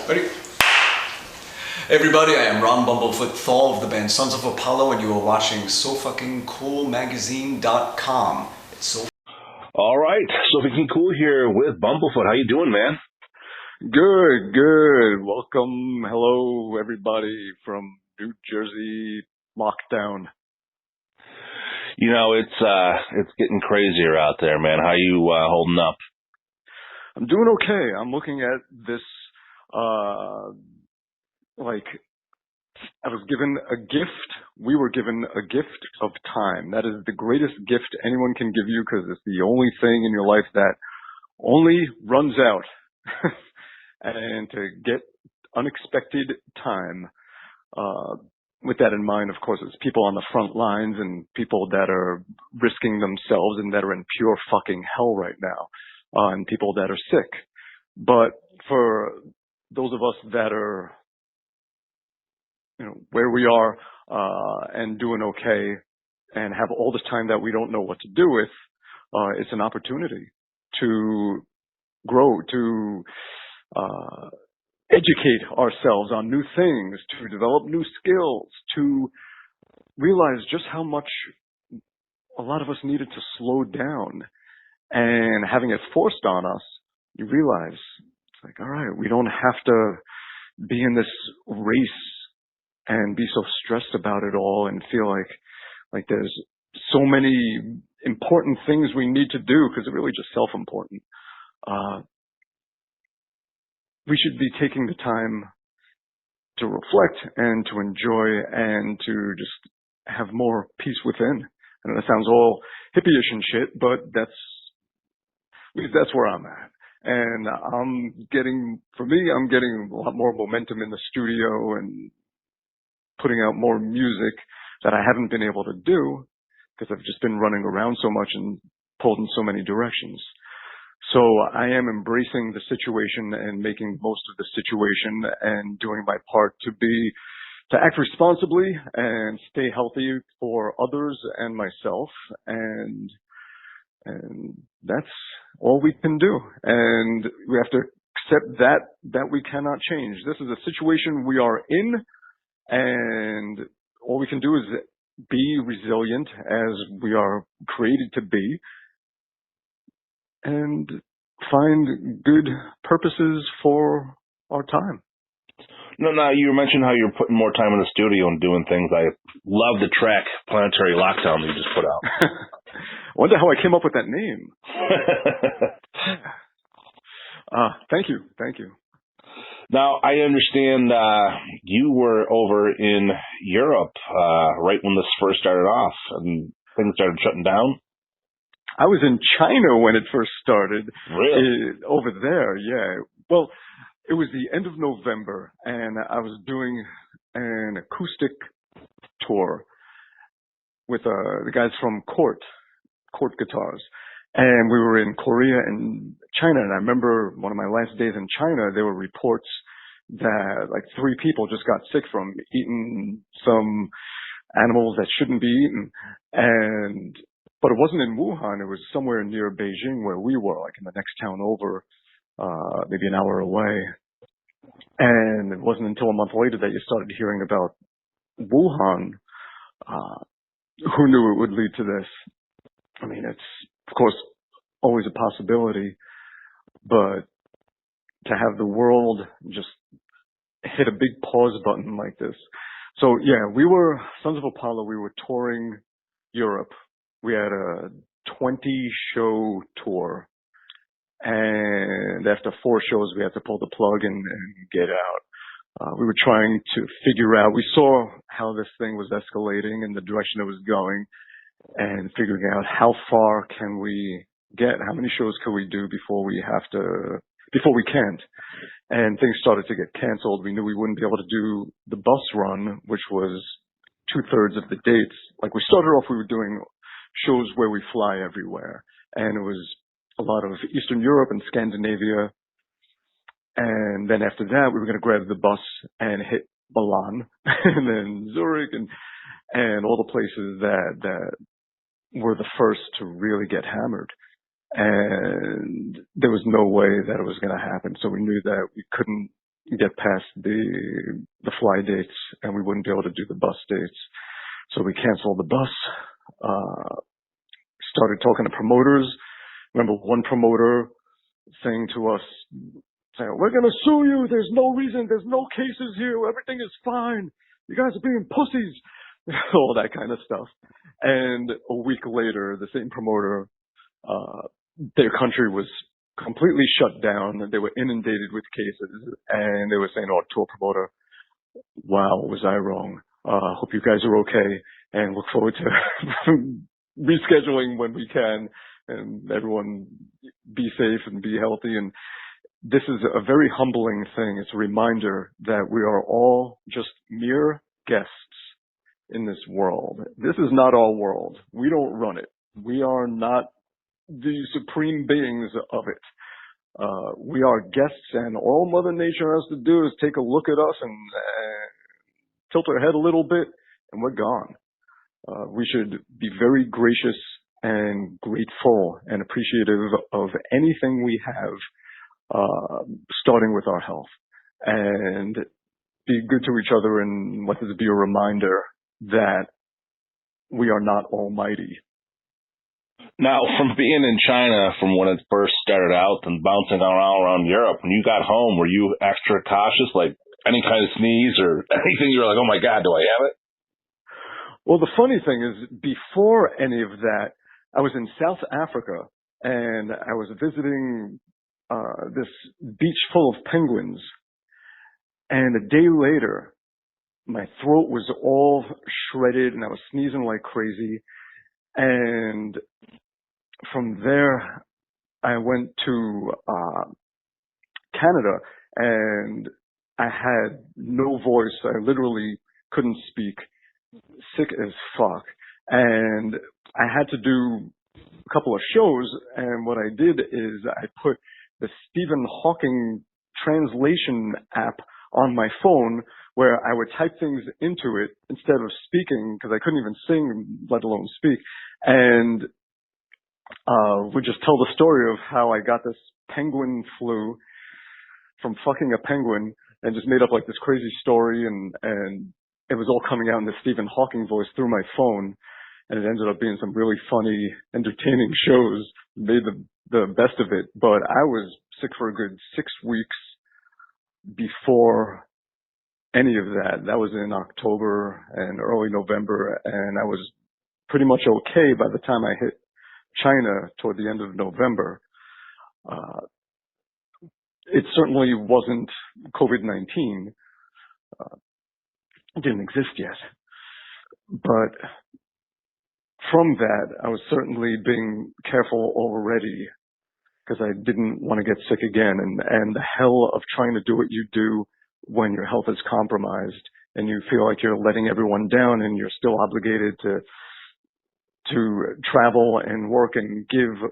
Ready? Hey everybody, I am Ron Bumblefoot Thal of the band Sons of Apollo, and you are watching SoFuckingCoolMagazine.com. It's so. All right, So Fucking Cool here with Bumblefoot. How you doing, man? Good. Welcome. Hello, everybody from New Jersey lockdown. You know, it's getting crazier out there, man. How you holding up? I'm doing okay. I'm looking at this, like, I was given a gift. We were given a gift of time. That is the greatest gift anyone can give you because it's the only thing in your life that only runs out. And to get unexpected time, with that in mind, of course, it's people on the front lines and people that are risking themselves and that are in pure fucking hell right now, and people that are sick. But for those of us that are, where we are, and doing okay and have all this time that we don't know what to do with, it's an opportunity to grow, to educate ourselves on new things, to develop new skills, to realize just how much a lot of us needed to slow down. And having it forced on us, you realize it's like, all right, we don't have to be in this race and be so stressed about it all and feel like there's so many important things we need to do because they're really just self-important. We should be taking the time to reflect and to enjoy and to just have more peace within. And that sounds all hippie-ish and shit, but that's where I'm at. And I'm getting a lot more momentum in the studio and putting out more music that I haven't been able to do because I've just been running around so much and pulled in so many directions. So I am embracing the situation and making most of the situation and doing my part to act responsibly and stay healthy for others and myself. And that's all we can do. And we have to accept that we cannot change. This is a situation we are in, and all we can do is be resilient as we are created to be, and find good purposes for our time. No, you mentioned how you're putting more time in the studio and doing things. I love the track Planetary Lockdown that you just put out. I wonder how I came up with that name. Thank you. Now, I understand you were over in Europe right when this first started off and things started shutting down. I was in China when it first started. Really? Over there, yeah. Well, it was the end of November, and I was doing an acoustic tour with the guys from Court Guitars. And we were in Korea and China, and I remember one of my last days in China, there were reports that like 3 people just got sick from eating some animals that shouldn't be eaten. But it wasn't in Wuhan. It was somewhere near Beijing where we were, like in the next town over, maybe an hour away. And it wasn't until a month later that you started hearing about Wuhan. Who knew it would lead to this? I mean, it's, of course, always a possibility, but to have the world just hit a big pause button like this. So, yeah, Sons of Apollo, we were touring Europe. We had a 20-show tour, and after 4 shows, we had to pull the plug and get out. We were trying to figure out, we saw how this thing was escalating and the direction it was going, and figuring out how far can we get, how many shows can we do before we can't. And things started to get canceled. We knew we wouldn't be able to do the bus run, which was 2/3 of the dates. Like we started off, we were doing shows where we fly everywhere, and it was a lot of Eastern Europe and Scandinavia. And then after that, we were going to grab the bus and hit Milan and then Zurich and all the places that were the first to really get hammered. And there was no way that it was going to happen. So we knew that we couldn't get past the fly dates, and we wouldn't be able to do the bus dates. So we canceled the bus. Started talking to promoters. Remember one promoter saying to us, "We're going to sue you. There's no reason. There's no cases here. Everything is fine. You guys are being pussies." All that kind of stuff. And a week later, the same promoter, their country was completely shut down. They were inundated with cases, and they were saying, "Oh, tour promoter, wow, was I wrong? Hope you guys are okay, and look forward to rescheduling when we can, and everyone be safe and be healthy." And this is a very humbling thing. It's a reminder that we are all just mere guests in this world. This is not our world. We don't run it. We are not the supreme beings of it. We are guests, and all Mother Nature has to do is take a look at us and tilt her head a little bit, and we're gone. We should be very gracious and grateful and appreciative of anything we have, starting with our health, and be good to each other, and let this be a reminder that we are not almighty. Now, from being in China, from when it first started out and bouncing around Europe, when you got home, were you extra cautious, like any kind of sneeze or anything? You're like, "Oh my God, do I have it?" Well, the funny thing is, before any of that, I was in South Africa, and I was visiting this beach full of penguins. And a day later, my throat was all shredded, and I was sneezing like crazy. And from there, I went to Canada, and I had no voice. I literally couldn't speak, sick as fuck. And I had to do a couple of shows, and what I did is I put the Stephen Hawking translation app on my phone, where I would type things into it instead of speaking, because I couldn't even sing, let alone speak, and would just tell the story of how I got this penguin flu from fucking a penguin, and just made up like this crazy story, and it was all coming out in the Stephen Hawking voice through my phone, and it ended up being some really funny, entertaining shows, made the best of it. But I was sick for a good 6 weeks before any of that. That was in October and early November, and I was pretty much okay by the time I hit China toward the end of November. It certainly wasn't COVID-19. It didn't exist yet. But from that, I was certainly being careful already, because I didn't want to get sick again. And the hell of trying to do what you do when your health is compromised and you feel like you're letting everyone down, and you're still obligated to travel and work and give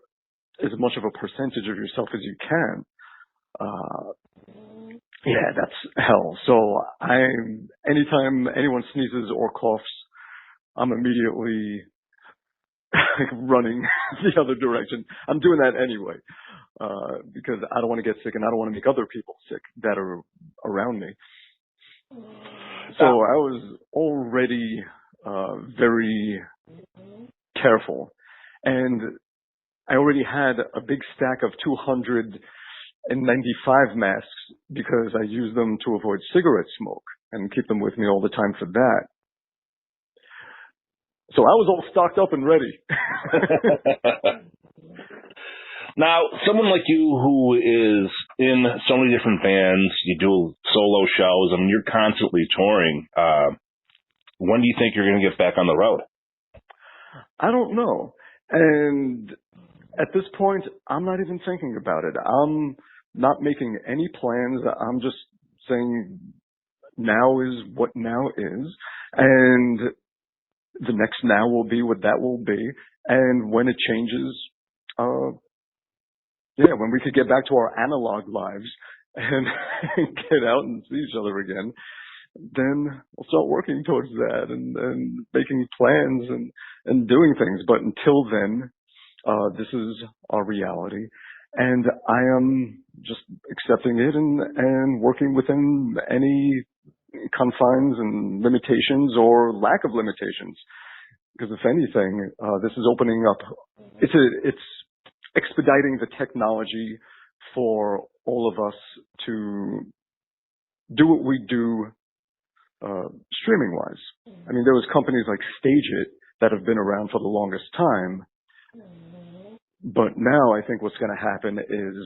as much of a percentage of yourself as you can. Yeah, that's hell. So anytime anyone sneezes or coughs, I'm immediately running the other direction. I'm doing that anyway, because I don't want to get sick, and I don't want to make other people sick that are around me. So I was already very careful, and I already had a big stack of 295 masks, because I use them to avoid cigarette smoke and keep them with me all the time for that. So I was all stocked up and ready. Now, someone like you who is in so many different bands, you do solo shows, I mean, you're constantly touring. When do you think you're going to get back on the road? I don't know. And at this point, I'm not even thinking about it. I'm not making any plans. I'm just saying now is what now is. And the next now will be what that will be. And when it changes, when we could get back to our analog lives and get out and see each other again, then we'll start working towards that and making plans and doing things. But until then, this is our reality. and I am just accepting it and working within any confines and limitations or lack of limitations. Because if anything, this is opening up. It's expediting the technology for all of us to do what we do streaming wise. I mean, there was companies like StageIt that have been around for the longest time, but now I think what's going to happen is,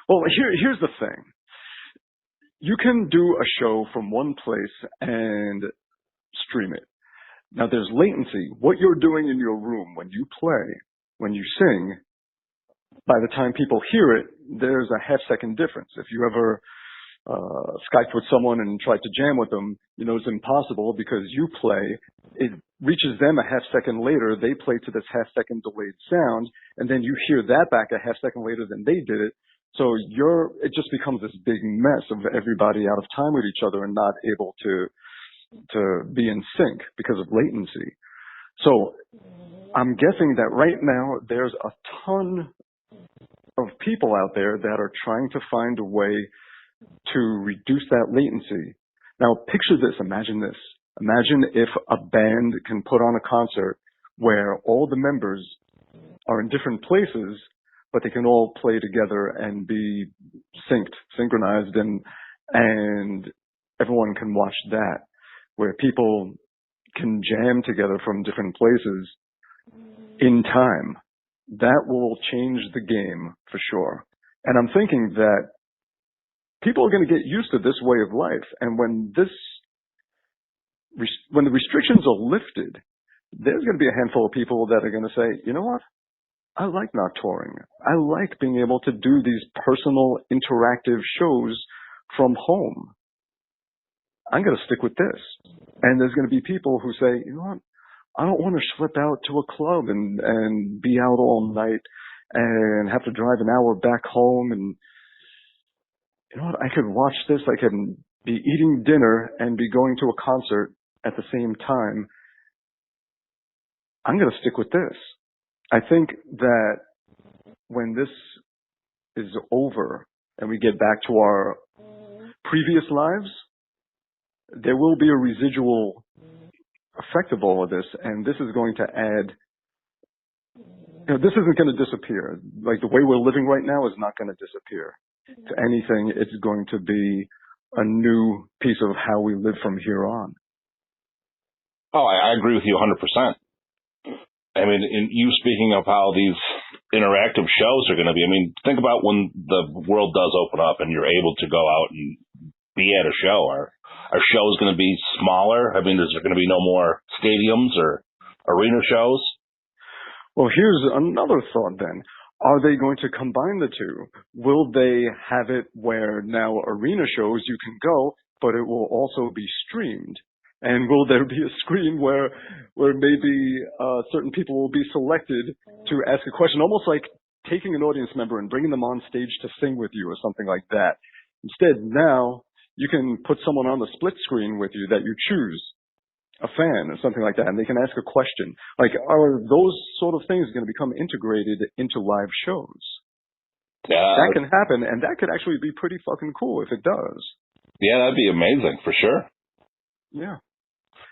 well, here's the thing. You can do a show from one place and stream it. Now there's latency. What you're doing in your room when you play, when you sing, by the time people hear it, there's a half-second difference. If you ever Skyped with someone and tried to jam with them, you know, it's impossible because you play, it reaches them a half-second later, they play to this half-second delayed sound, and then you hear that back a half-second later than they did it. So it just becomes this big mess of everybody out of time with each other and not able to be in sync because of latency. So I'm guessing that right now there's a ton of people out there that are trying to find a way to reduce that latency. Now picture this, imagine this. Imagine if a band can put on a concert where all the members are in different places, but they can all play together and be synchronized, and everyone can watch that, where people can jam together from different places in time. That will change the game for sure. And I'm thinking that people are going to get used to this way of life. And when the restrictions are lifted, there's going to be a handful of people that are going to say, you know what? I like not touring. I like being able to do these personal interactive shows from home. I'm going to stick with this. And there's going to be people who say, you know what? I don't want to slip out to a club and be out all night and have to drive an hour back home. And you know what? I could watch this. I can be eating dinner and be going to a concert at the same time. I'm going to stick with this. I think that when this is over and we get back to our previous lives, there will be a residual effect of all of this, and this is going to add, you know, this isn't going to disappear. Like the way we're living right now is not going to disappear to anything. It's going to be a new piece of how we live from here on. Oh, I agree with you 100%. I mean, in you speaking of how these interactive shows are going to be, I mean, think about when the world does open up and you're able to go out and be at a show. Are shows going to be smaller? I mean, is there going to be no more stadiums or arena shows? Well, here's another thought then. Are they going to combine the two? Will they have it where now arena shows you can go, but it will also be streamed? And will there be a screen where maybe certain people will be selected to ask a question, almost like taking an audience member and bringing them on stage to sing with you or something like that? Instead, now you can put someone on the split screen with you that you choose, a fan or something like that, and they can ask a question. Like, are those sort of things going to become integrated into live shows? Yeah, that can happen, and that could actually be pretty fucking cool if it does. Yeah, that'd be amazing for sure. Yeah.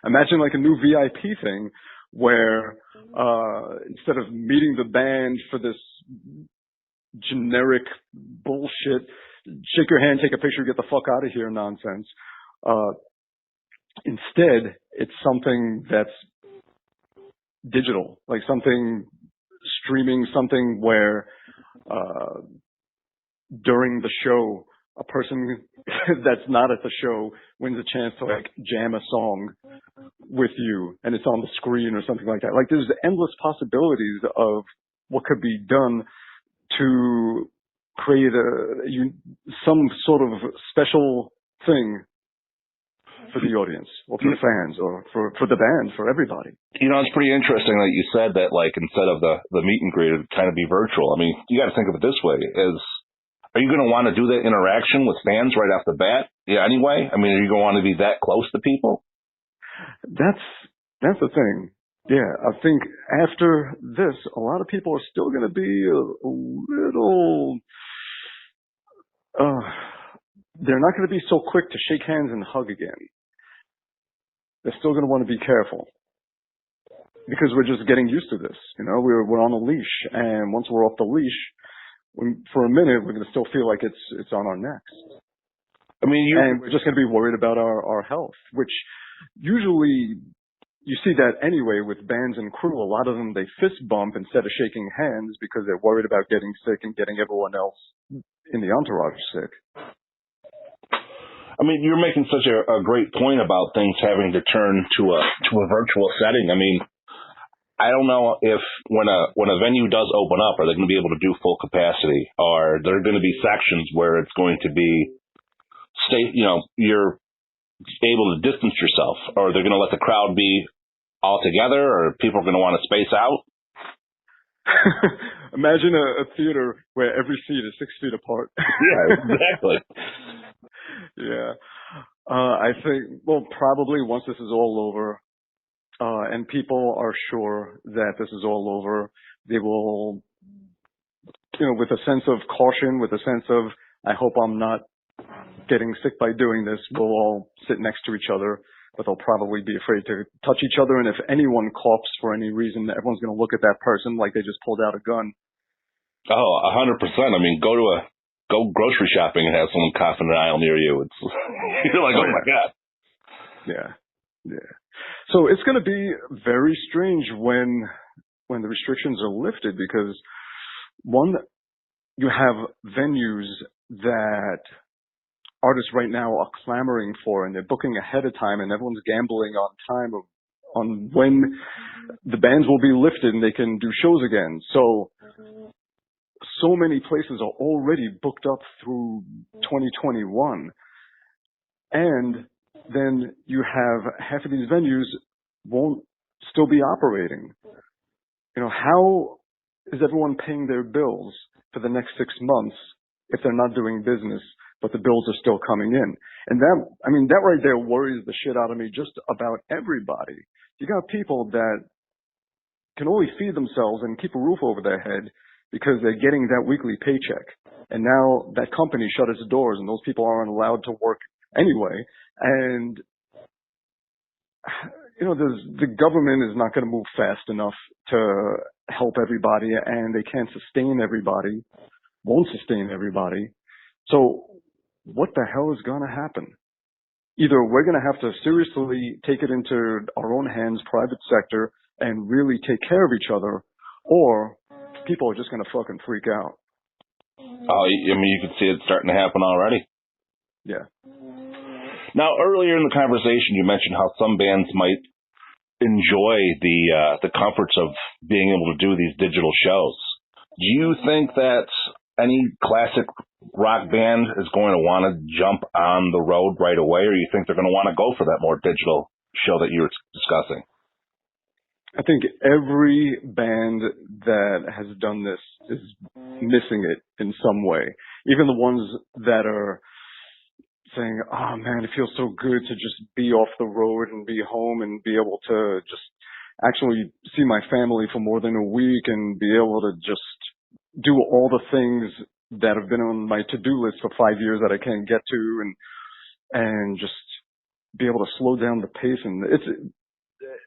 Imagine like a new VIP thing where instead of meeting the band for this generic bullshit, shake your hand, take a picture, get the fuck out of here nonsense, instead it's something that's digital, like something streaming, something where during the show a person that's not at the show wins a chance to like jam a song with you and it's on the screen or something like that. Like there's endless possibilities of what could be done to create some sort of special thing for the audience or for the fans or for the band, for everybody. You know, it's pretty interesting that you said that, like, instead of the meet and greet, it would kind of be virtual. I mean, you got to think of it this way: are you going to want to do that interaction with fans right off the bat? Yeah, anyway? I mean, are you going to want to be that close to people? That's the thing. Yeah, I think after this, a lot of people are still going to be a little, uh, they're not going to be so quick to shake hands and hug again. They're still going to want to be careful because we're just getting used to this. You know, we're on a leash, and once we're off the leash, for a minute, we're going to still feel like it's on our necks. I mean, and we're just going to be worried about our health, which usually you see that anyway with bands and crew. A lot of them, they fist bump instead of shaking hands because they're worried about getting sick and getting everyone else in the entourage sick. I mean, you're making such a great point about things having to turn to a virtual setting. I mean, I don't know if when a venue does open up, are they going to be able to do full capacity? Or there are going to be sections where it's going to be you're able to distance yourself, or they're going to let the crowd be all together, or people are going to want to space out? Imagine a theater where every seat is 6 feet apart. Yeah, exactly. Yeah. I think, well, probably once this is all over, and people are sure that this is all over, they will, with a sense of caution, with a sense of, I hope I'm not getting sick by doing this, we'll all sit next to each other, but they'll probably be afraid to touch each other. And if anyone coughs for any reason, everyone's going to look at that person like they just pulled out a gun. Oh, 100%. I mean, go grocery shopping and have someone cough in an aisle near you. It's you're like, oh my God. Yeah. Yeah. So it's going to be very strange when the restrictions are lifted, because one, you have venues that artists right now are clamoring for, and they're booking ahead of time, and everyone's gambling on time on when the bans will be lifted and they can do shows again. So many places are already booked up through 2021. And then you have half of these venues won't still be operating. How is everyone paying their bills for the next 6 months if they're not doing business, but the bills are still coming in? And that right there worries the shit out of me just about everybody. You got people that can only feed themselves and keep a roof over their head because they're getting that weekly paycheck. And now that company shut its doors and those people aren't allowed to work anyway. And, the government is not going to move fast enough to help everybody, and they can't sustain everybody, won't sustain everybody. So what the hell is going to happen? Either we're going to have to seriously take it into our own hands, private sector, and really take care of each other, or people are just going to fucking freak out. Oh, I mean, you can see it starting to happen already. Yeah. Now, earlier in the conversation, you mentioned how some bands might enjoy the comforts of being able to do these digital shows. Do you think that any classic rock band is going to want to jump on the road right away, or you think they're going to want to go for that more digital show that you were discussing? I think every band that has done this is missing it in some way. Even the ones that are saying, oh man, it feels so good to just be off the road and be home and be able to just actually see my family for more than a week and be able to just do all the things that have been on my to-do list for 5 years that I can't get to, and just be able to slow down the pace. And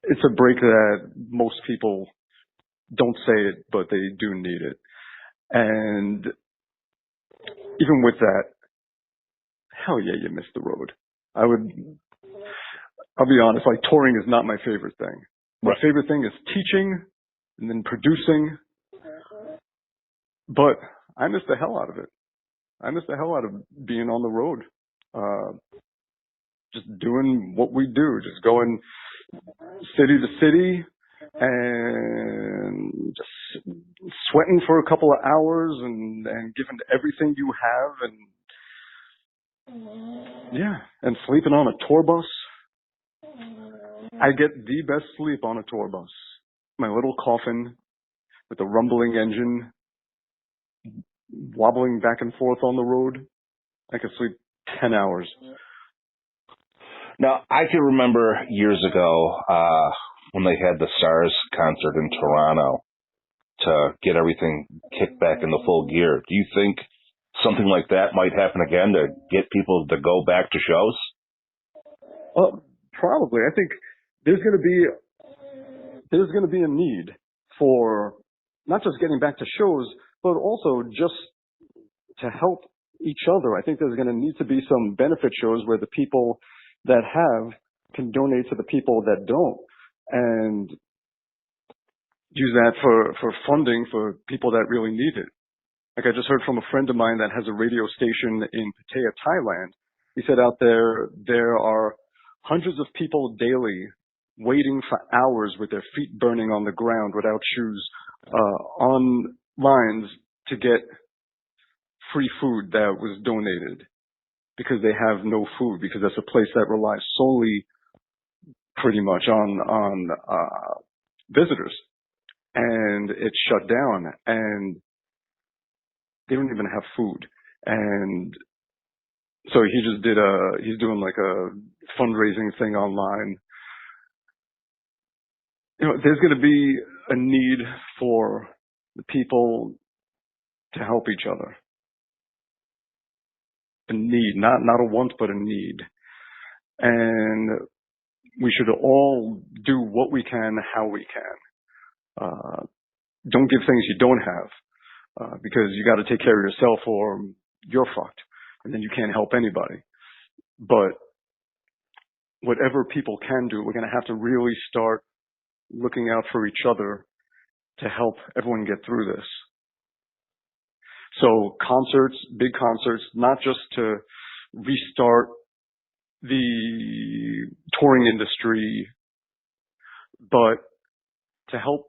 it's a break that most people don't say it, but they do need it. And even with that, hell yeah, you miss the road. I'll be honest, like, touring is not my favorite thing. My favorite thing is teaching and then producing. But I miss the hell out of it. I miss the hell out of being on the road. Just doing what we do, just going city to city and just sweating for a couple of hours and giving everything you have, and sleeping on a tour bus. I get the best sleep on a tour bus. My little coffin with the rumbling engine wobbling back and forth on the road. I could sleep 10 hours. Now, I can remember years ago, when they had the Sars concert in Toronto to get everything kicked back into full gear. Do you think something like that might happen again to get people to go back to shows? Well, probably. I think there's going to be a need for not just getting back to shows, but also just to help each other. I think there's going to need to be some benefit shows where the people that have can donate to the people that don't, and use that for funding for people that really need it. Like I just heard from a friend of mine that has a radio station in Pattaya, Thailand. He said out there are hundreds of people daily waiting for hours with their feet burning on the ground without shoes, on lines to get free food that was donated because they have no food, because that's a place that relies solely pretty much on visitors. And it's shut down and they don't even have food. And so he's doing like a fundraising thing online. You know, there's going to be a need for the people to help each other. A need, not a want, but a need. And we should all do what we can, how we can. Don't give things you don't have, because you got to take care of yourself or you're fucked. And then you can't help anybody. But whatever people can do, we're going to have to really start looking out for each other to help everyone get through this. So concerts, big concerts, not just to restart the touring industry, but to help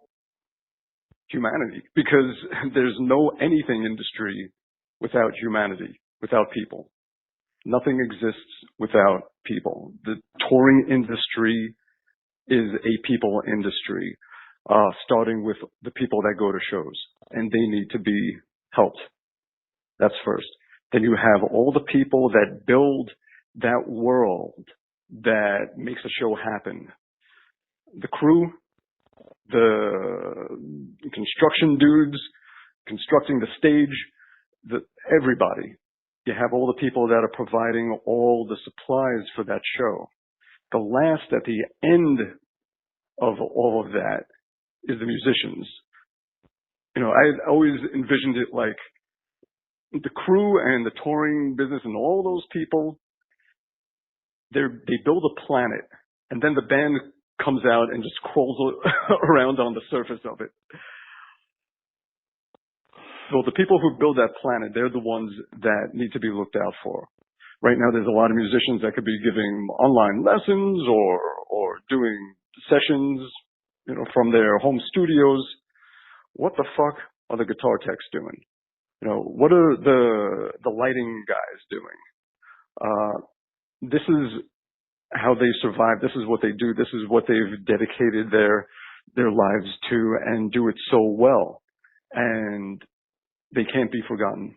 humanity, because there's no anything industry without humanity, without people. Nothing exists without people. The touring industry is a people industry, starting with the people that go to shows, and they need to be helped. That's first. Then you have all the people that build that world that makes a show happen. The crew, the construction dudes, constructing the stage, everybody. You have all the people that are providing all the supplies for that show. The last at the end of all of that is the musicians. You know, I always envisioned it like the crew and the touring business and all those people, they build a planet, and then the band comes out and just crawls around on the surface of it. So the people who build that planet, they're the ones that need to be looked out for. Right now, there's a lot of musicians that could be giving online lessons or doing sessions, you know, from their home studios. What the fuck are the guitar techs doing? You know, what are the lighting guys doing? This is how they survive. This is what they do. This is what they've dedicated their lives to, and do it so well. And they can't be forgotten.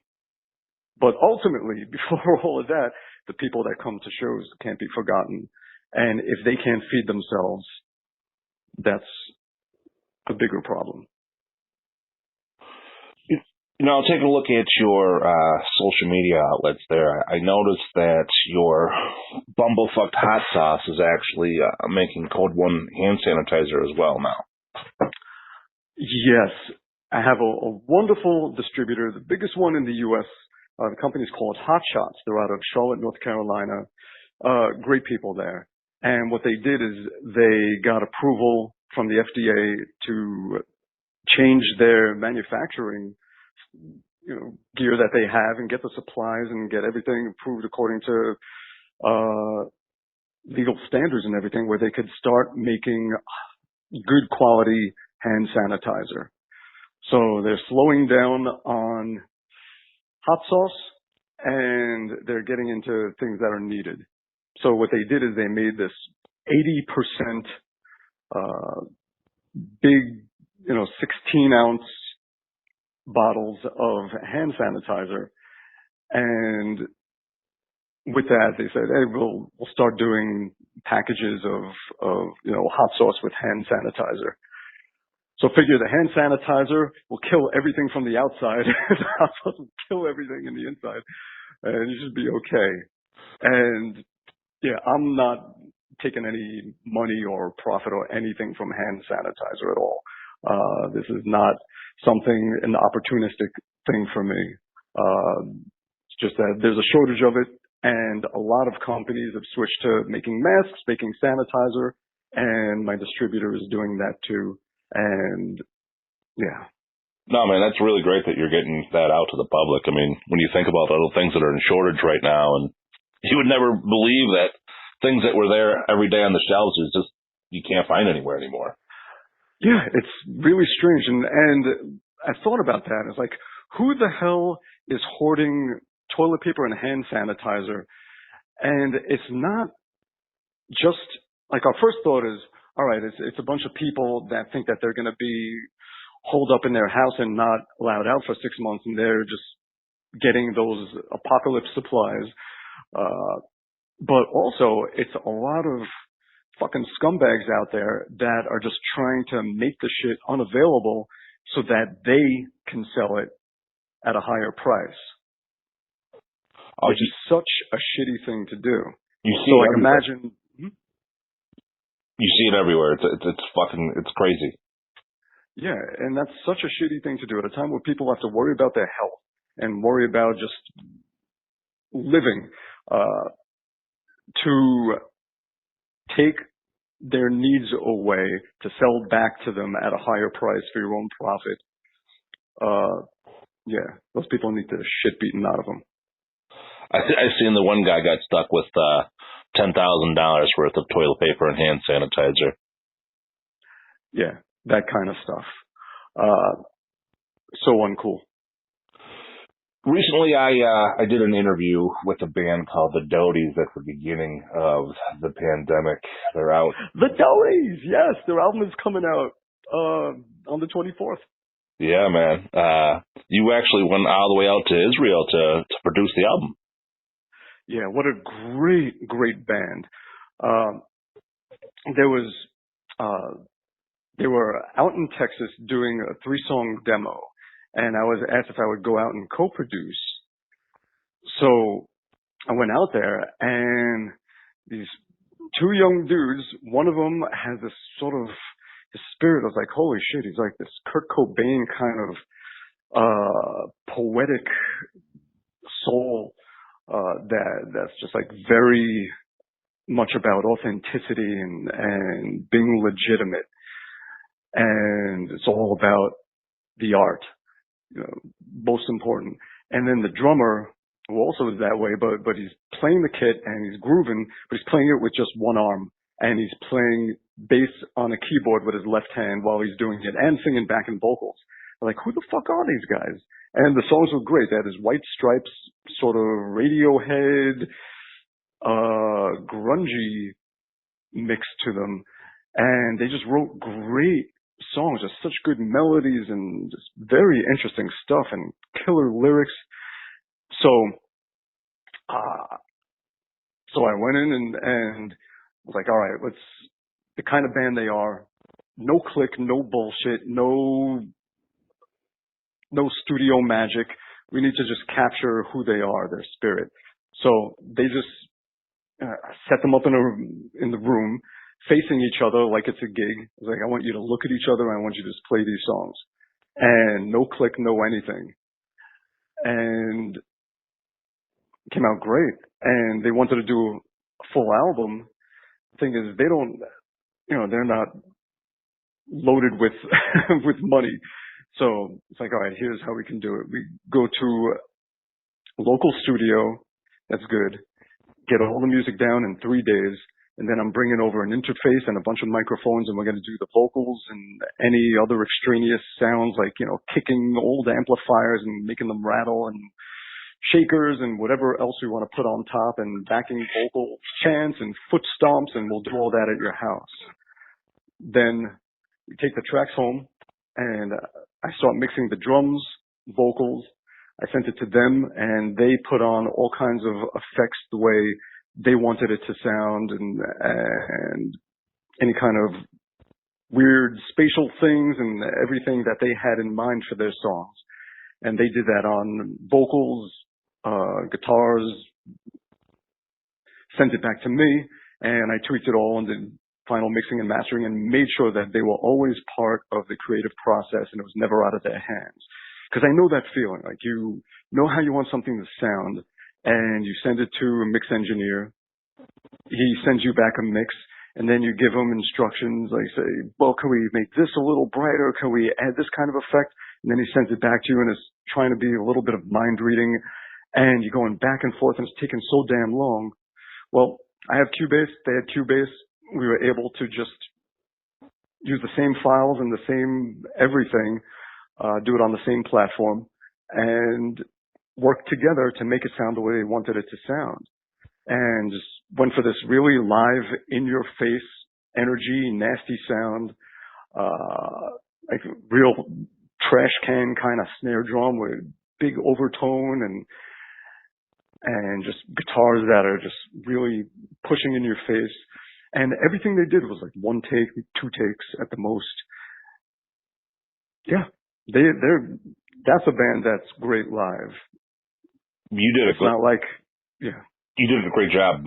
But ultimately, before all of that, the people that come to shows can't be forgotten. And if they can't feed themselves, that's a bigger problem. You know, taking a look at your social media outlets there, I noticed that your Bumblefuck hot sauce is actually making Code 1 hand sanitizer as well now. Yes. I have a wonderful distributor, the biggest one in the U.S. The company's called Hotsauce. They're out of Charlotte, North Carolina. Great people there. And what they did is they got approval from the FDA to change their manufacturing, you know, gear that they have, and get the supplies and get everything approved according to legal standards and everything, where they could start making good quality hand sanitizer. So they're slowing down on hot sauce, and they're getting into things that are needed. So what they did is they made this 80% big, you know, 16-ounce bottles of hand sanitizer, and with that, they said, hey, we'll start doing packages of hot sauce with hand sanitizer. So figure the hand sanitizer will kill everything from the outside. The hot sauce will kill everything in the inside, and you should be okay. And yeah, I'm not taking any money or profit or anything from hand sanitizer at all. This is not an opportunistic thing for me. It's just that there's a shortage of it, and a lot of companies have switched to making masks, making sanitizer, and my distributor is doing that too. And yeah. No, man, that's really great that you're getting that out to the public. I mean, when you think about all the things that are in shortage right now, and you would never believe that things that were there every day on the shelves is just, you can't find anywhere anymore. Yeah, it's really strange. And I thought about that. It's like, who the hell is hoarding toilet paper and hand sanitizer? And it's not just like, our first thought is, all right, it's a bunch of people that think that they're going to be holed up in their house and not allowed out for 6 months, and they're just getting those apocalypse supplies. But also, it's a lot of fucking scumbags out there that are just trying to make the shit unavailable so that they can sell it at a higher price. Which is such a shitty thing to do. You see so like imagine... You see it everywhere. It's crazy. Yeah, and that's such a shitty thing to do at a time where people have to worry about their health and worry about just living. To take their needs away to sell back to them at a higher price for your own profit. Yeah, those people need the shit beaten out of them. I seen the one guy got stuck with $10,000 worth of toilet paper and hand sanitizer. Yeah, that kind of stuff. So uncool. Recently, I did an interview with a band called the Dodies at the beginning of the pandemic. They're out. The Dodies, yes, their album is coming out on the 24th. Yeah, man. You actually went all the way out to Israel to produce the album. Yeah, what a great band. They were out in Texas doing a 3-song demo, and I was asked if I would go out and co-produce. So I went out there, and these 2 young dudes, one of them has this sort of, his spirit, I was like, holy shit, he's like this Kurt Cobain kind of poetic soul that's just like very much about authenticity and being legitimate. And it's all about the art, most important. And then the drummer, who also is that way, but he's playing the kit and he's grooving, but he's playing it with just one arm. And he's playing bass on a keyboard with his left hand while he's doing it and singing backing vocals. I'm like, who the fuck are these guys? And the songs were great. They had his White Stripes sort of Radiohead, grungy mix to them. And they just wrote great songs, just such good melodies and just very interesting stuff and killer lyrics. So I went in and was like, all right, the kind of band they are, no click, no bullshit, no studio magic. We need to just capture who they are, their spirit. So they just set them up in the room, facing each other like it's a gig. I was like, I want you to look at each other and I want you to just play these songs. And no click, no anything. And it came out great. And they wanted to do a full album. Thing is, they don't, they're not loaded with with money. So it's like, all right, here's how we can do it. We go to a local studio. That's good. Get all the music down in 3 days. And then I'm bringing over an interface and a bunch of microphones, and we're going to do the vocals and any other extraneous sounds like, kicking old amplifiers and making them rattle and shakers and whatever else we want to put on top and backing vocal chants and foot stomps, and we'll do all that at your house. Then we take the tracks home and I start mixing the drums, vocals, I sent it to them, and they put on all kinds of effects the way they wanted it to sound, and any kind of weird spatial things and everything that they had in mind for their songs. And they did that on vocals, guitars, sent it back to me, and I tweaked it all and did final mixing and mastering and made sure that they were always part of the creative process and it was never out of their hands. Because I know that feeling, like you know how you want something to sound and you send it to a mix engineer, he sends you back a mix, and then you give him instructions, like say, well, can we make this a little brighter? Can we add this kind of effect? And then he sends it back to you and it's trying to be a little bit of mind reading and you're going back and forth and it's taking so damn long. Well, I have Cubase, they had Cubase. We were able to just use the same files and the same everything, do it on the same platform and work together to make it sound the way they wanted it to sound. And just went for this really live, in-your-face energy, nasty sound, like real trash can kind of snare drum with big overtone and just guitars that are just really pushing in your face. And everything they did was like one take, two takes at the most. Yeah, that's a band that's great live. You did It's not like, yeah. You did a great job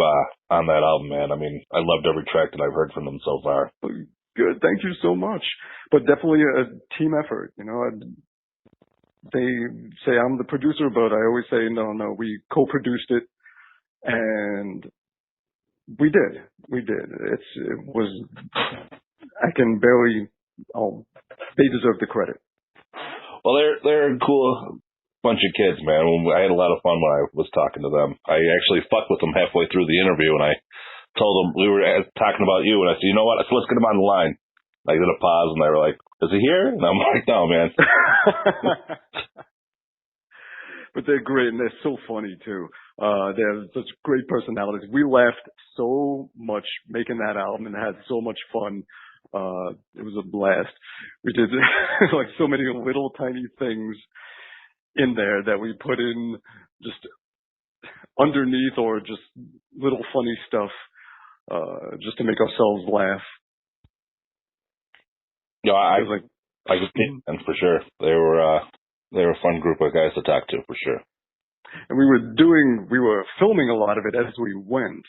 on that album, man. I mean, I loved every track that I've heard from them so far. Good, thank you so much. But definitely a team effort, you know. They say I'm the producer, but I always say, no, we co-produced it, and we did. It was, I can barely, they deserve the credit. Well, they're a cool bunch of kids, man. I had a lot of fun when I was talking to them. I actually fucked with them halfway through the interview, and I told them we were talking about you, and I said, you know what? Let's get them on the line. I did a pause, and they were like, is he here? And I'm like, no, man. But they're great, and they're so funny, too. They have such great personalities. We laughed so much making that album and had so much fun. It was a blast. We did like so many little tiny things in there that we put in just underneath or just little funny stuff just to make ourselves laugh. Yeah, I could see, and for sure. They were a fun group of guys to talk to, for sure. And we were filming a lot of it as we went.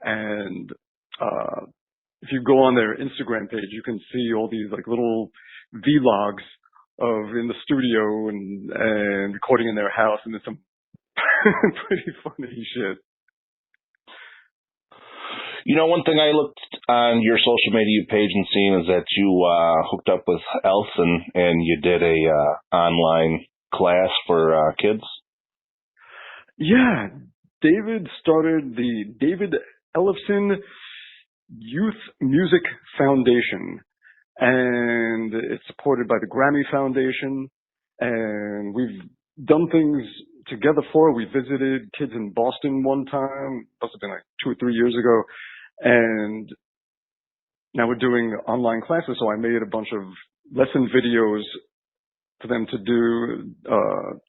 And if you go on their Instagram page, you can see all these like little vlogs of in the studio and recording in their house, and it's some pretty funny shit. You know, one thing I looked on your social media page and seen is that you hooked up with Elson and you did a online class for kids. Yeah, David started the David Ellefson Youth Music Foundation, and it's supported by the Grammy Foundation, and we've done things together for it. We visited kids in Boston one time, must have been like 2 or 3 years ago, and now we're doing online classes, so I made a bunch of lesson videos for them to do,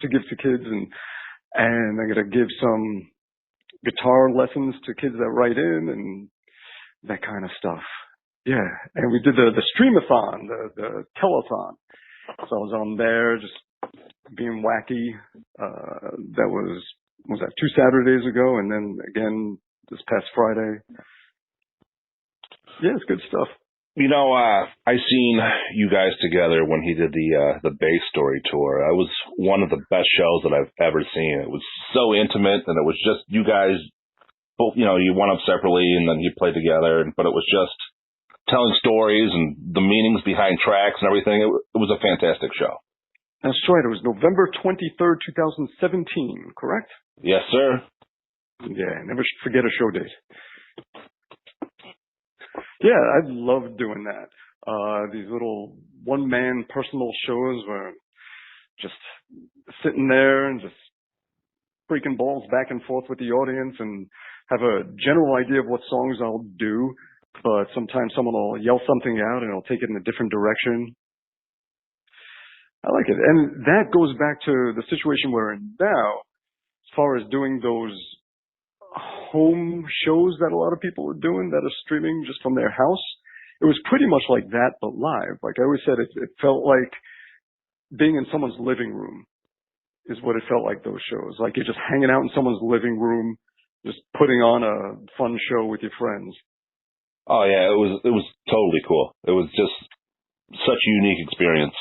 to give to kids, and I'm going to give some guitar lessons to kids that write in and that kind of stuff. Yeah, and we did the streamathon, the telethon. So I was on there just being wacky. That was that 2 Saturdays ago, and then again this past Friday. Yeah, it's good stuff. You know, I seen you guys together when he did the Bay Story tour. It was one of the best shows that I've ever seen. It was so intimate, and it was just you guys both. You know, you went up separately, and then you played together. But it was just telling stories and the meanings behind tracks and everything. It was a fantastic show. That's right. It was November 23rd, 2017. Correct? Yes, sir. Yeah, never forget a show date. Yeah, I love doing that. These little one-man personal shows where just sitting there and just breaking balls back and forth with the audience and have a general idea of what songs I'll do, but sometimes someone will yell something out and I'll take it in a different direction. I like it. And that goes back to the situation we're in now, as far as doing those home shows that a lot of people are doing that are streaming just from their house. It was pretty much like that, but live. Like I always said, it felt like being in someone's living room is what it felt like, those shows. Like you're just hanging out in someone's living room, just putting on a fun show with your friends. Oh yeah, it was totally cool. It was just such a unique experience.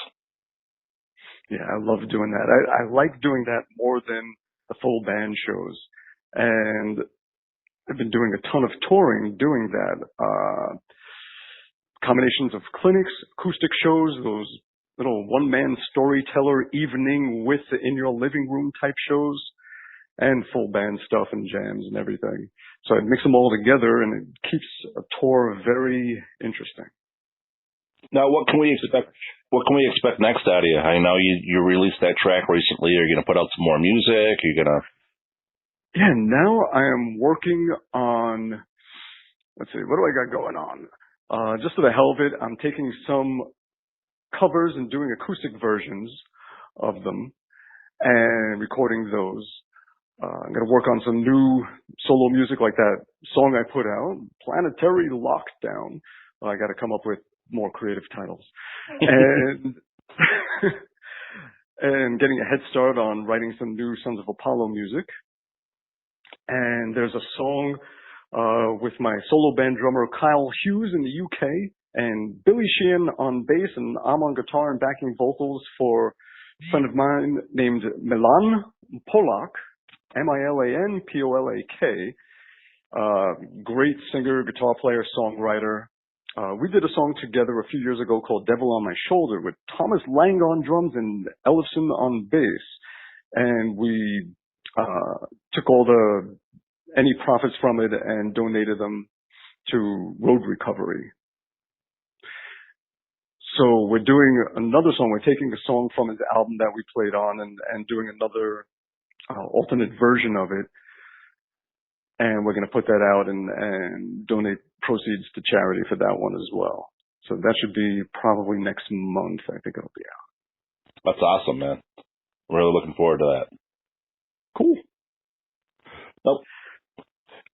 Yeah, I love doing that. I like doing that more than the full band shows. And I've been doing a ton of touring doing that. Combinations of clinics, acoustic shows, those little one-man storyteller evening with in your living room type shows, and full band stuff and jams and everything. So I mix them all together, and it keeps a tour very interesting. Now, what can we expect? What can we expect next out of you? I know you released that track recently. Are you going to put out some more music? Are you going to? Yeah, now I am working on. Let's see, what do I got going on? Just for the hell of it, I'm taking some covers and doing acoustic versions of them and recording those. I'm going to work on some new solo music, like that song I put out, Planetary Lockdown. I got to come up with more creative titles. And and getting a head start on writing some new Sons of Apollo music. And there's a song with my solo band drummer Kyle Hughes in the UK, and Billy Sheehan on bass, and I'm on guitar and backing vocals for a friend of mine named Milan Polak, Milanpolak. Great singer, guitar player, songwriter. We did a song together a few years ago called Devil on My Shoulder with Thomas Lang on drums and Ellison on bass. And we took any profits from it and donated them to road recovery. So we're doing another song. We're taking a song from his album that we played on and doing another alternate version of it. And we're going to put that out and donate proceeds to charity for that one as well. So that should be probably next month. I think it'll be out. That's awesome, man. I'm really looking forward to that. Cool. Nope.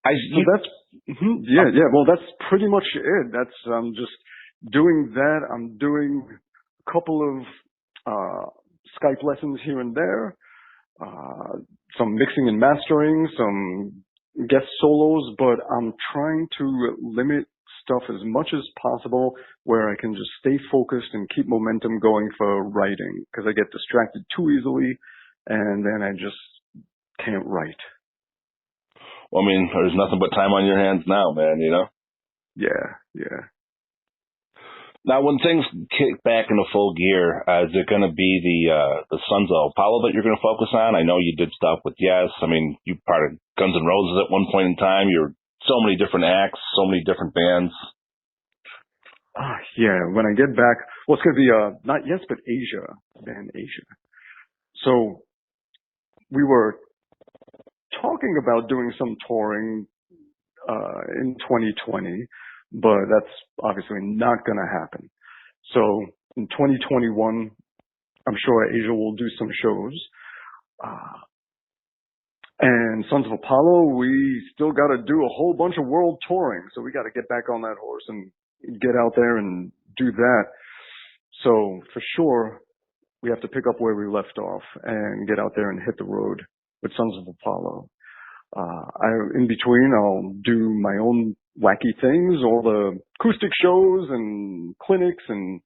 So that's, yeah. Well, that's pretty much it. I'm just doing that. I'm doing a couple of Skype lessons here and there, some mixing and mastering, some guest solos, but I'm trying to limit stuff as much as possible where I can just stay focused and keep momentum going for writing, because I get distracted too easily and then I just can't write. Well, I mean, there's nothing but time on your hands now, man, you know? Yeah. Now, when things kick back into full gear, is it going to be the Sons of Apollo that you're going to focus on? I know you did stuff with Yes. I mean, you part of Guns N' Roses at one point in time. You're so many different acts, so many different bands. Yeah, when I get back, well, it's going to be not Yes, but Asia, band Asia. So we were talking about doing some touring in 2020, but that's obviously not going to happen. So in 2021, I'm sure Asia will do some shows. And Sons of Apollo, we still got to do a whole bunch of world touring. So we got to get back on that horse and get out there and do that. So for sure, we have to pick up where we left off and get out there and hit the road with Sons of Apollo. In between, I'll do my own wacky things, all the acoustic shows and clinics and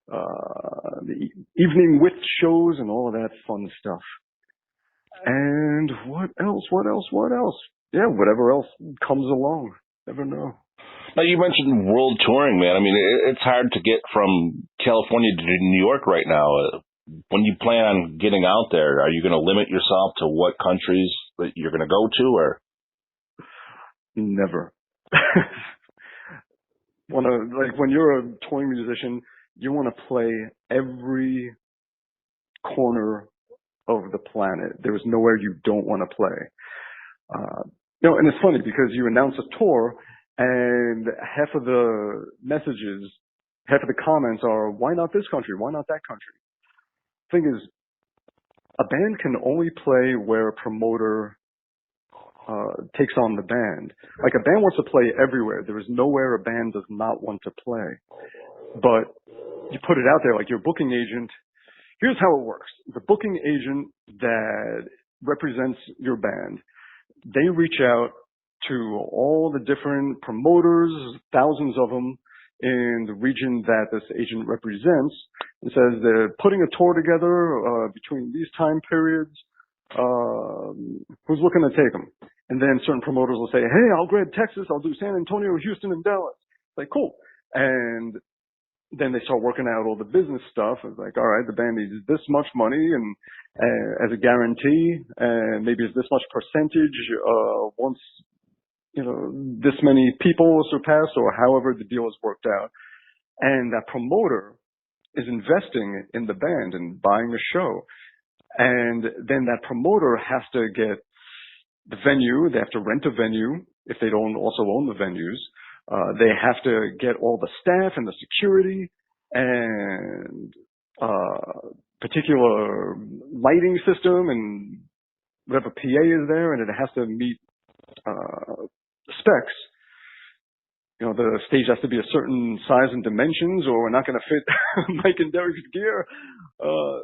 the evening wit shows and all of that fun stuff. And what else? Yeah, whatever else comes along. Never know. Now, you mentioned world touring, man. I mean, it's hard to get from California to New York right now. When you plan on getting out there, are you going to limit yourself to what countries that you're going to go to, or? Never. When you're a touring musician, you want to play every corner of the planet. There's nowhere you don't want to play. And it's funny because you announce a tour and half of the messages, half of the comments are, why not this country? Why not that country? thing is, a band can only play where a promoter takes on the band. Like, a band wants to play everywhere. There is nowhere a band does not want to play. But you put it out there, like your booking agent. Here's how it works. The booking agent that represents your band, they reach out to all the different promoters, thousands of them, in the region that this agent represents, and says they're putting a tour together between these time periods. Who's looking to take them? And then certain promoters will say, hey, I'll grab Texas, I'll do San Antonio, Houston, and Dallas. Like, cool. And then they start working out all the business stuff. It's like, all right, the band needs this much money and as a guarantee, and maybe it's this much percentage once, this many people surpass, or however the deal is worked out. And that promoter is investing in the band and buying a show. And then that promoter has to get the venue. They have to rent a venue if they don't also own the venues. They have to get all the staff and the security and particular lighting system and whatever PA is there, and it has to meet specs. The stage has to be a certain size and dimensions, or we're not going to fit Mike and Derek's gear.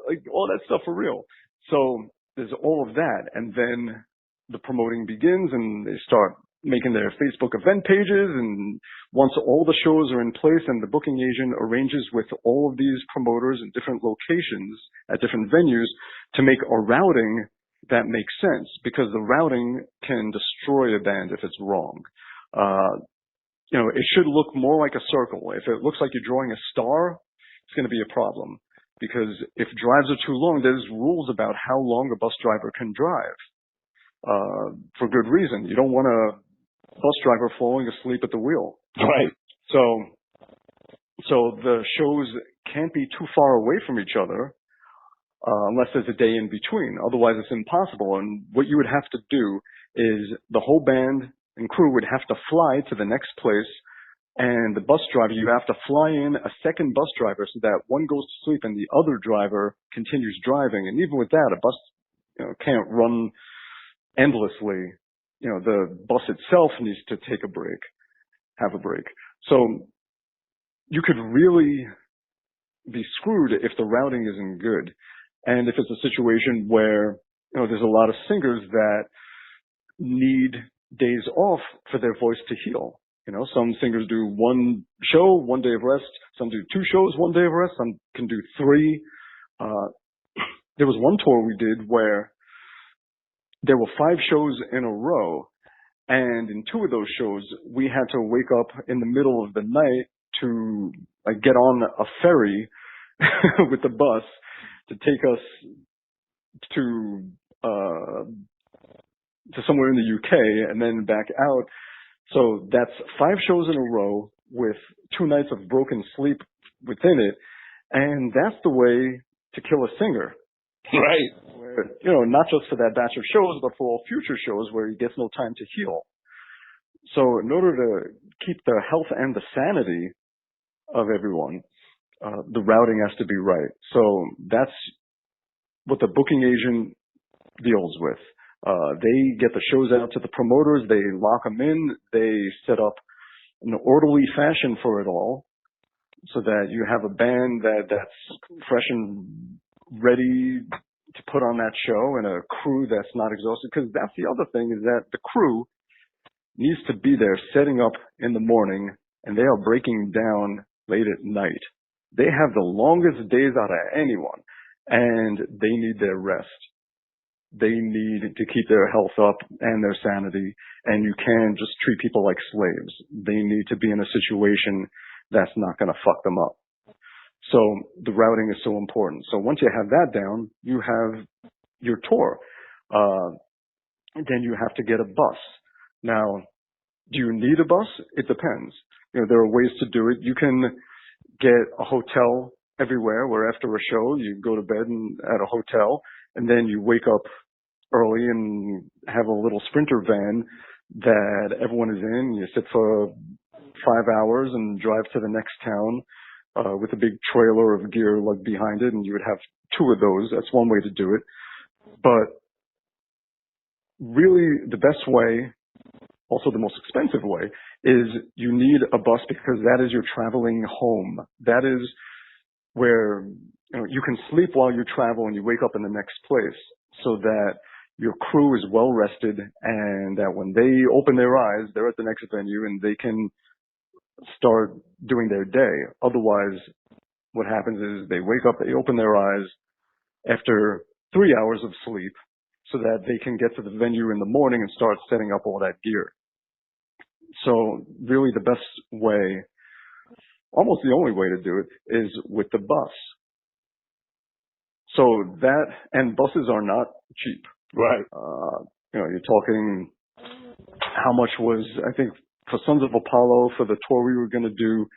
Like all that stuff for real. So there's all of that, and then the promoting begins, and they start making their Facebook event pages. And once all the shows are in place, and the booking agent arranges with all of these promoters in different locations at different venues to make a routing that makes sense, because the routing can destroy a band if it's wrong. It should look more like a circle. If it looks like you're drawing a star, it's going to be a problem, because if drives are too long, there's rules about how long a bus driver can drive. For good reason. You don't want a bus driver falling asleep at the wheel. Right. So the shows can't be too far away from each other, unless there's a day in between. Otherwise, it's impossible. And what you would have to do is the whole band and crew would have to fly to the next place, and the bus driver, you have to fly in a second bus driver so that one goes to sleep and the other driver continues driving. And even with that, a bus can't run endlessly. The bus itself needs to take a break, have a break. So you could really be screwed if the routing isn't good. And if it's a situation where, there's a lot of singers that need days off for their voice to heal. Some singers do one show, 1 day of rest. Some do 2 shows, 1 day of rest. Some can do 3. There was one tour we did where there were 5 shows in a row, and in 2 of those shows, we had to wake up in the middle of the night to get on a ferry with the bus to take us to somewhere in the UK and then back out. So that's 5 shows in a row with 2 nights of broken sleep within it, and that's the way to kill a singer. Right. Where, not just for that batch of shows, but for all future shows where he gets no time to heal. So in order to keep the health and the sanity of everyone, the routing has to be right. So that's what the booking agent deals with. They get the shows out to the promoters, they lock them in, they set up an orderly fashion for it all, so that you have a band that's fresh and ready to put on that show, and a crew that's not exhausted. Because that's the other thing, is that the crew needs to be there setting up in the morning, and they are breaking down late at night. They have the longest days out of anyone, and they need their rest. They need to keep their health up and their sanity, and you can't just treat people like slaves. They need to be in a situation that's not going to fuck them up. So the routing is so important. So once you have that down, you have your tour. Then you have to get a bus. Now, do you need a bus? It depends. There are ways to do it. You can get a hotel everywhere, where after a show, you go to bed at a hotel, and then you wake up early and have a little Sprinter van that everyone is in. You sit for 5 hours and drive to the next town with a big trailer of gear behind it, and you would have two of those. That's one way to do it. But really the best way, also the most expensive way, is you need a bus because that is your traveling home. That is where you can sleep while you travel and you wake up in the next place, so that your crew is well rested and that when they open their eyes, they're at the next venue and they can start doing their day. Otherwise, what happens is they wake up, they open their eyes after 3 hours of sleep so that they can get to the venue in the morning and start setting up all that gear. So really the best way, almost the only way to do it, is with the bus. So that, and buses are not cheap. Right. You're talking, how much was, I think, for Sons of Apollo, for the tour we were going to do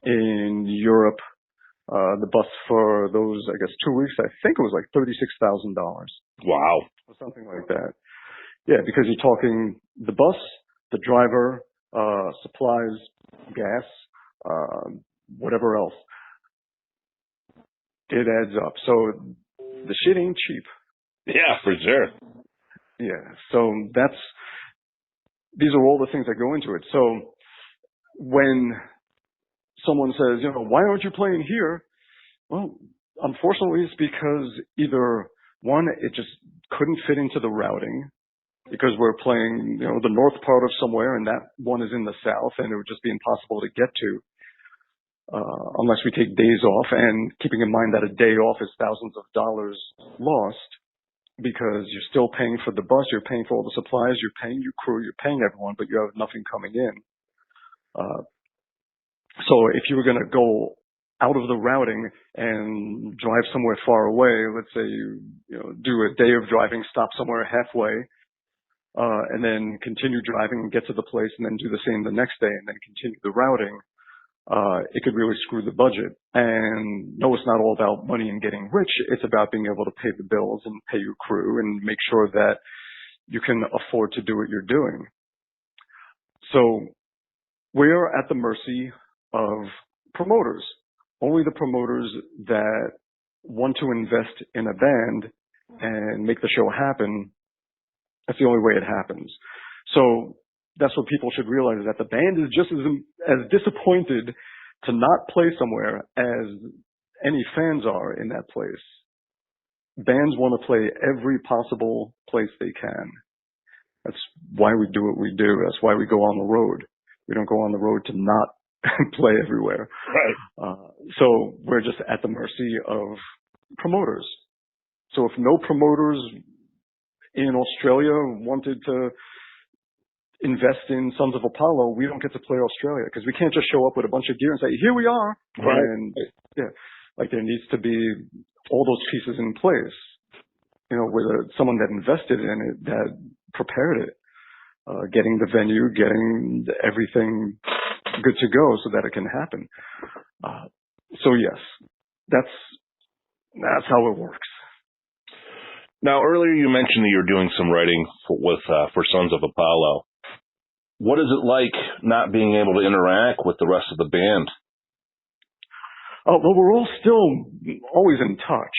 in Europe, the bus for those, I guess, 2 weeks, I think it was like $36,000. Wow. Or something like that. Yeah, because you're talking the bus, the driver, supplies, gas, whatever else. It adds up. So the shit ain't cheap. Yeah, for sure. Yeah, so these are all the things that go into it. So when someone says, why aren't you playing here? Well, unfortunately, it's because either one, it just couldn't fit into the routing because we're playing, the north part of somewhere and that one is in the south and it would just be impossible to get to unless we take days off, and keeping in mind that a day off is thousands of dollars lost because you're still paying for the bus, you're paying for all the supplies, you're paying your crew, you're paying everyone, but you have nothing coming in. So if you were going to go out of the routing and drive somewhere far away, let's say you do a day of driving, stop somewhere halfway, and then continue driving and get to the place and then do the same the next day and then continue the routing, it could really screw the budget. And no, it's not all about money and getting rich. It's about being able to pay the bills and pay your crew and make sure that you can afford to do what you're doing. So we're at the mercy of promoters. Only the promoters that want to invest in a band and make the show happen, that's the only way it happens. So that's what people should realize, is that the band is just as disappointed to not play somewhere as any fans are in that place. Bands want to play every possible place they can. That's why we do what we do. That's why we go on the road. We don't go on the road to not play everywhere. Right. So we're just at the mercy of promoters. So if no promoters in Australia wanted to invest in Sons of Apollo, we don't get to play Australia because we can't just show up with a bunch of gear and say, here we are. Right. And yeah, like there needs to be all those pieces in place, with someone that invested in it, that prepared it, getting the venue, getting everything good to go so that it can happen. So yes, that's how it works. Now, earlier you mentioned that you're doing some writing for Sons of Apollo. What is it like not being able to interact with the rest of the band? Well, we're all still always in touch.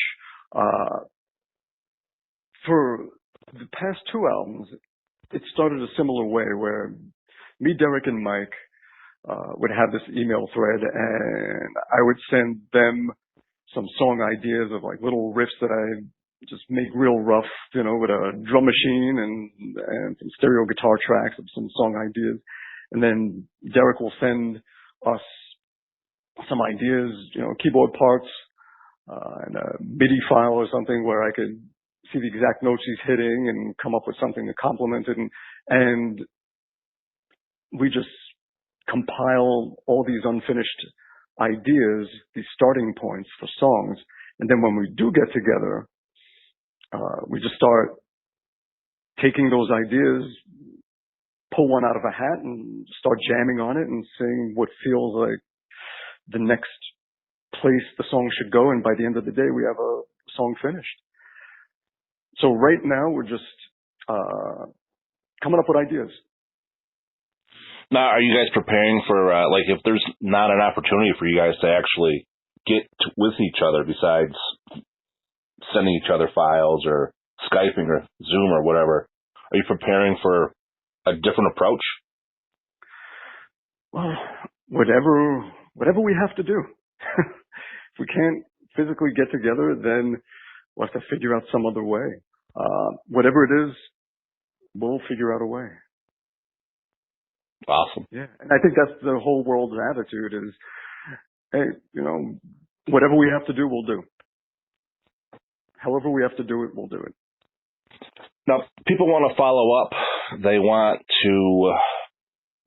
For the past two albums, it started a similar way where me, Derek, and Mike would have this email thread, and I would send them some song ideas of like little riffs that I just make real rough, with a drum machine and some stereo guitar tracks of some song ideas. And then Derek will send us some ideas, keyboard parts, and a MIDI file or something where I could see the exact notes he's hitting and come up with something to complement it. And we just compile all these unfinished ideas, these starting points for songs. And then when we do get together, we just start taking those ideas, pull one out of a hat and start jamming on it and seeing what feels like the next place the song should go. And by the end of the day, we have a song finished. So right now we're just coming up with ideas. Now, are you guys preparing for, if there's not an opportunity for you guys to actually get with each other besides sending each other files or Skyping or Zoom or whatever, are you preparing for a different approach? Well, whatever we have to do. If we can't physically get together, then we'll have to figure out some other way. Whatever it is, we'll figure out a way. Awesome. Yeah. And I think that's the whole world's attitude is, hey, whatever we have to do, we'll do. However we have to do it, we'll do it. Now, people want to follow up. They want to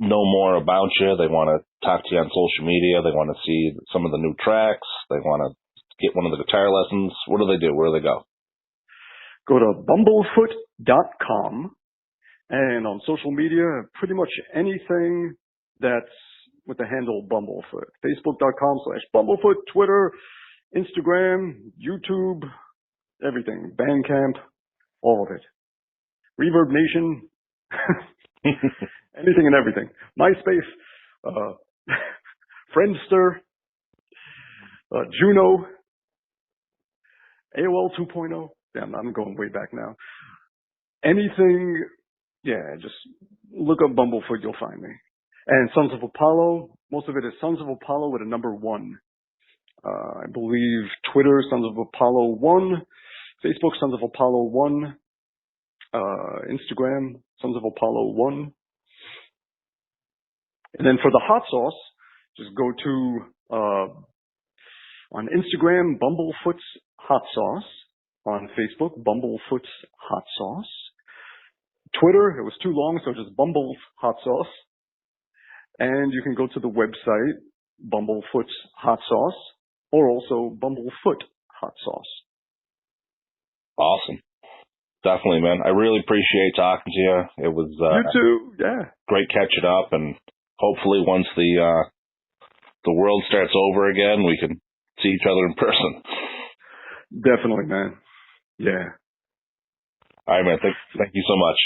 know more about you. They want to talk to you on social media. They want to see some of the new tracks. They want to get one of the guitar lessons. What do they do? Where do they go? Go to bumblefoot.com, and on social media, pretty much anything that's with the handle Bumblefoot. Facebook.com/Bumblefoot, Twitter, Instagram, YouTube, everything. Bandcamp, all of it. Reverb Nation, anything and everything. MySpace, Friendster, Juno, AOL 2.0. Damn, I'm going way back now. Anything, yeah, just look up Bumblefoot, you'll find me. And Sons of Apollo, most of it is Sons of Apollo with a number 1. I believe Twitter, Sons of Apollo 1, Facebook, Sons of Apollo 1, Instagram, Sons of Apollo 1. And then for the hot sauce, just go to, on Instagram, Bumblefoot's Hot Sauce. On Facebook, Bumblefoot's Hot Sauce. Twitter, it was too long, so just Bumble's Hot Sauce. And you can go to the website, Bumblefoot's Hot Sauce, or also Bumblefoot Hot Sauce. Awesome. Definitely, man. I really appreciate talking to you. It was you too, yeah. Great catching up, and hopefully once the world starts over again, we can see each other in person. Definitely, man. Yeah. All right, man. Thank you so much.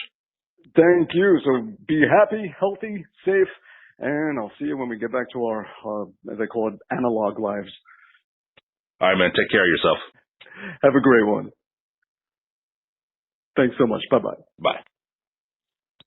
Thank you. So be happy, healthy, safe, and I'll see you when we get back to our, as I call it, analog lives. All right, man. Take care of yourself. Have a great one. Thanks so much. Bye-bye. Bye.